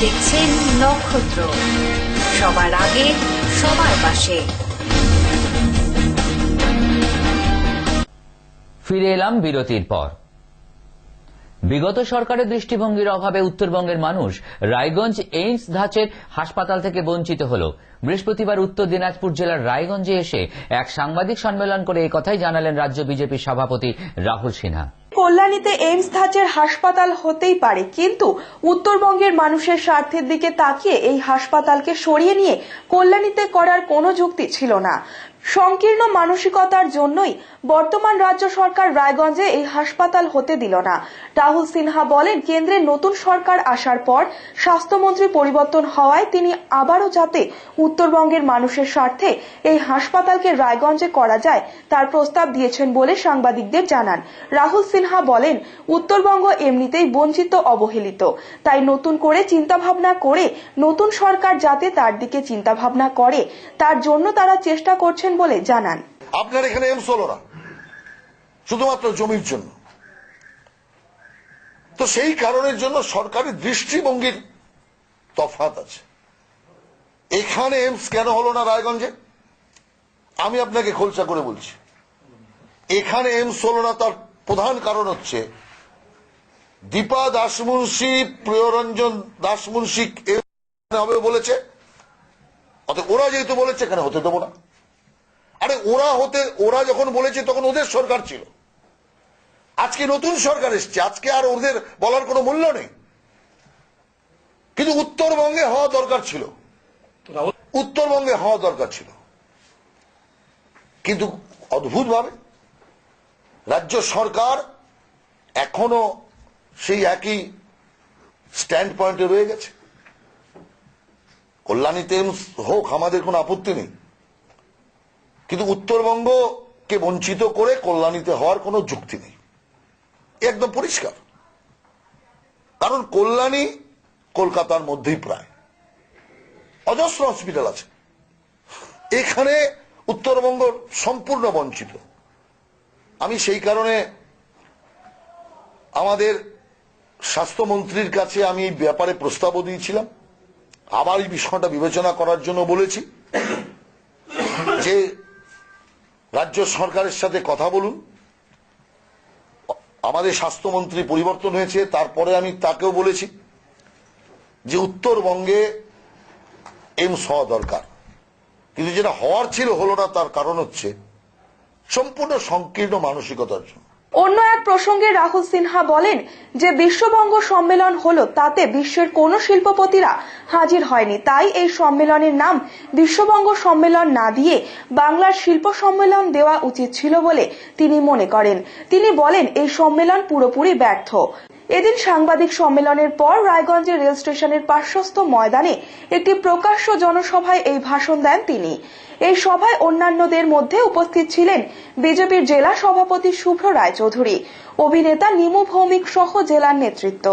দেখছেন নক্ষত্র, সবার আগে সবার পাশে। ফিরে এলাম বিরতির পর। বিগত সরকারের দৃষ্টিভঙ্গির অভাবে উত্তরবঙ্গের মানুষ রায়গঞ্জ এইমস ধাঁচের হাসপাতাল থেকে বঞ্চিত হল। বৃহস্পতিবার উত্তর দিনাজপুর জেলার রায়গঞ্জে এসে এক সাংবাদিক সম্মেলন করে এই কথাই জানালেন রাজ্য বিজেপির সভাপতি রাহুল সিনহা। কল্যাণীতে এইমস ধাঁচের হাসপাতাল হতেই পারে, কিন্তু উত্তরবঙ্গের মানুষের স্বার্থের দিকে তাকিয়ে এই হাসপাতালকে সরিয়ে নিয়ে কল্যাণীতে করার কোনো যুক্তি ছিল না। সংকীর্ণ মানসিকতার জন্যই বর্তমান রাজ্য সরকার রায়গঞ্জে এই হাসপাতাল হতে দিল না। রাহুল সিনহা বলেন, কেন্দ্রে নতুন সরকার আসার পর স্বাস্থ্যমন্ত্রী পরিবর্তন হওয়ায় তিনি আবারও যাতে উত্তরবঙ্গের মানুষের স্বার্থে এই হাসপাতালকে রায়গঞ্জে করা যায় তার প্রস্তাব দিয়েছেন বলে সাংবাদিকদের জানান। রাহুল সিনহা বলেন, উত্তরবঙ্গ এমনিতেই বঞ্চিত, অবহেলিত, তাই নতুন করে চিন্তাভাবনা করে নতুন সরকার যাতে তার দিকে চিন্তাভাবনা করে তার জন্য তারা চেষ্টা করছেন বলে জানান। আপনার এখানে এমস হলো না শুধুমাত্র জমির জন্য, তো সেই কারণের জন্য সরকারের দৃষ্টিভঙ্গির তফাৎ আছে। এখানে এমস কেন হলো না রায়গঞ্জে, আমি আপনাকে খোলসা করে বলছি। এখানে এমস হলো না তার প্রধান কারণ হচ্ছে দীপা দাসমুন্সি, প্রিয়রঞ্জন দাসমুন্সি হবে বলেছে, অতএব ওরা যেহেতু বলেছে এখানে হতে দেবো না। আরে ওরা যখন বলেছে তখন ওদের সরকার ছিল, আজকে নতুন সরকার এসছে, আজকে আর ওদের বলার কোনো মূল্য নেই। কিন্তু উত্তরবঙ্গে হওয়া দরকার ছিল, উত্তরবঙ্গে হওয়া দরকার ছিল, কিন্তু অদ্ভুতভাবে রাজ্য সরকার এখনো সেই একই স্ট্যান্ড পয়েন্টে রয়ে গেছে। কল্যাণীতে হোক, আমাদের কোনো আপত্তি নেই, কিন্তু উত্তরবঙ্গকে বঞ্চিত করে কল্যাণীতে হওয়ার কোনো যুক্তি নেই, একদম পরিষ্কার। কারণ কল্যাণী কলকাতার মধ্যেই প্রায় অজস্র হসপিটাল আছে, এখানে উত্তরবঙ্গ সম্পূর্ণ বঞ্চিত। আমি সেই কারণে আমাদের স্বাস্থ্যমন্ত্রীর কাছে আমি এই ব্যাপারে প্রস্তাবও দিয়েছিলাম, আবার এই বিষয়টা বিবেচনা করার জন্য বলেছি যে রাজ্য সরকারের সাথে কথা বলুন। আমাদের স্বাস্থ্যমন্ত্রী পরিবর্তন হয়েছে, তারপরে আমি তাকেও বলেছি যে উত্তরবঙ্গে এইমস হওয়া দরকার, কিন্তু যেটা হওয়ার ছিল হলো না, তার কারণ হচ্ছে সম্পূর্ণ সংকীর্ণ মানসিকতার জন্য। অন্য এক প্রসঙ্গে রাহুল সিনহা বলেন যে বিশ্ববঙ্গ সম্মেলন হলো, তাতে বিশ্বের কোন শিল্পপতিরা হাজির হয়নি, তাই এই সম্মেলনের নাম বিশ্ববঙ্গ সম্মেলন না দিয়ে বাংলার শিল্প সম্মেলন দেওয়া উচিত ছিল বলে তিনি মনে করেন। তিনি বলেন, এই সম্মেলন পুরোপুরি ব্যর্থ। এদিন সাংবাদিক সম্মেলনের পর রায়গঞ্জের রেল স্টেশনের পার্শ্বস্থ ময়দানে একটি প্রকাশ্য জনসভায় এই ভাষণ দেন তিনি। এই সভায় অন্যান্যদের মধ্যে উপস্থিত ছিলেন বিজেপির জেলা সভাপতি শুভ্র রায়চৌধুরী, অভিনেতা নিমু ভৌমিক সহ জেলার নেতৃত্ব।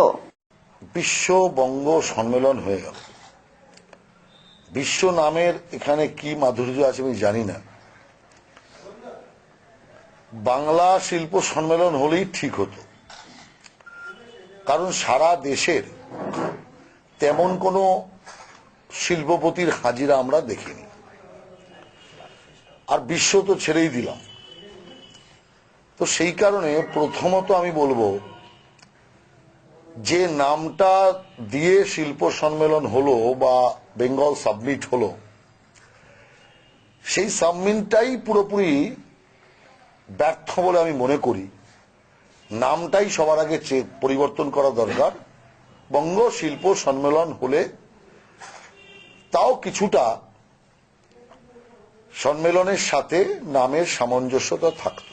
বিশ্ববঙ্গ সম্মেলন হয়ে গেল, বিশ্ব নামের এখানে কি মাধুর্য আছে আমি জানি না। বাংলা শিল্প সম্মেলন হলেই ঠিক হতো, কারণ সারা দেশের তেমন কোনো শিল্পপতির হাজিরা আমরা দেখিনি, আর বিশ্ব তো ছেড়েই দিলাম। তো সেই কারণে প্রথমত আমি বলবো যে নামটা দিয়ে শিল্প সম্মেলন হলো বা বেঙ্গল সাবমিট হলো, সেই সাবমিটটাই পুরোপুরি ব্যর্থ বলে আমি মনে করি। নামটাই সবার আগে পরিবর্তন করা দরকার। বঙ্গ শিল্প সম্মেলন হলে তাও কিছুটা সম্মেলনের সাথে নামের সামঞ্জস্যতা থাকত।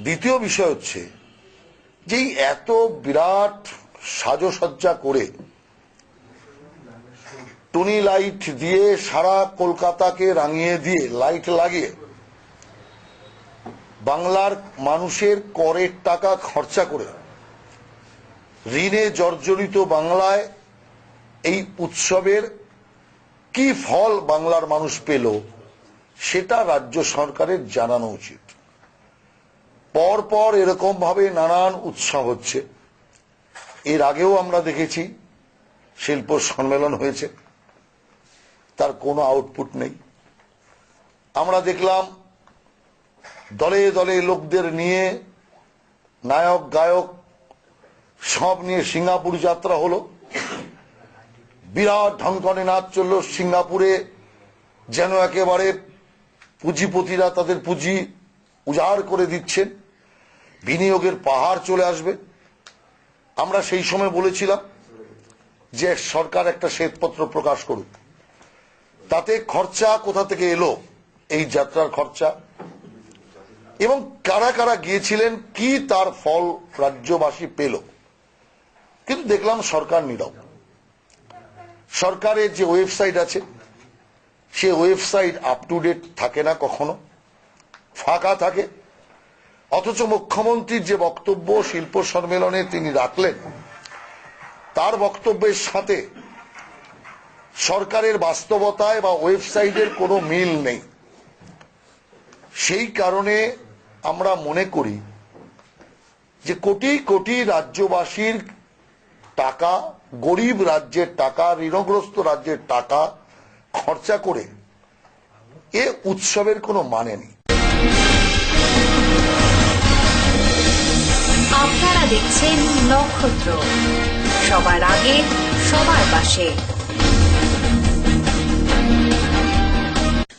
দ্বিতীয় বিষয় হচ্ছে যে এত বিরাট সাজসজ্জা করে টুনি লাইট দিয়ে সারা কলকাতাকে রাঙিয়ে দিয়ে, লাইট লাগিয়ে বাংলার মানুষের করের টাকা খরচা করে ঋণে জর্জরিত বাংলায় এই উৎসবের কি ফল বাংলার মানুষ পেল সেটা রাজ্য সরকারের জানানো উচিত। পরপর এরকম ভাবে নানান উৎসব হচ্ছে, এর আগেও আমরা দেখেছি শিল্প সম্মেলন হয়েছে, তার কোনো আউটপুট নেই। আমরা দেখলাম দলে দলে লোকদের নিয়ে, নায়ক গায়ক সব নিয়ে সিঙ্গাপুর যাত্রা হলো, বিরাট ঢংকনে নাচ চলল সিঙ্গাপুরে, যেন একেবারে পুঁজিপতিরা তাদের পুঁজি উজাড় করে দিচ্ছেন, বিনিয়োগের পাহাড় চলে আসবে। আমরা সেই সময় বলেছিলাম যে সরকার একটা শ্বেতপত্র প্রকাশ করুক, তাতে খরচা কোথা থেকে এলো, এই যাত্রার খরচা, এবং কারা কারা গিয়েছিলেন, কি তার ফল রাজ্যবাসী পেল। কিন্তু দেখলাম সরকার নীরব। সরকারের যে ওয়েবসাইট আছে, সে ওয়েবসাইট আপ টু ডেট থাকে না, কখনো ফাঁকা থাকে। অথচ মুখ্যমন্ত্রীর যে বক্তব্য শিল্প সম্মেলনে তিনি রাখলেন, তার বক্তব্যের সাথে সরকারের বাস্তবতায় বা ওয়েবসাইটের কোনো মিল নেই। সেই কারণে আমরা মনে করি যে কোটি কোটি রাজ্যবাসীর টাকা, গরিব রাজ্যের টাকা, ঋণগ্রস্ত রাজ্যের টাকা খরচা করে এ উৎসবের কোনো মানে নেই। আপনারা দেখছেন নক্ষত্র, সবার আগে সবার পাশে।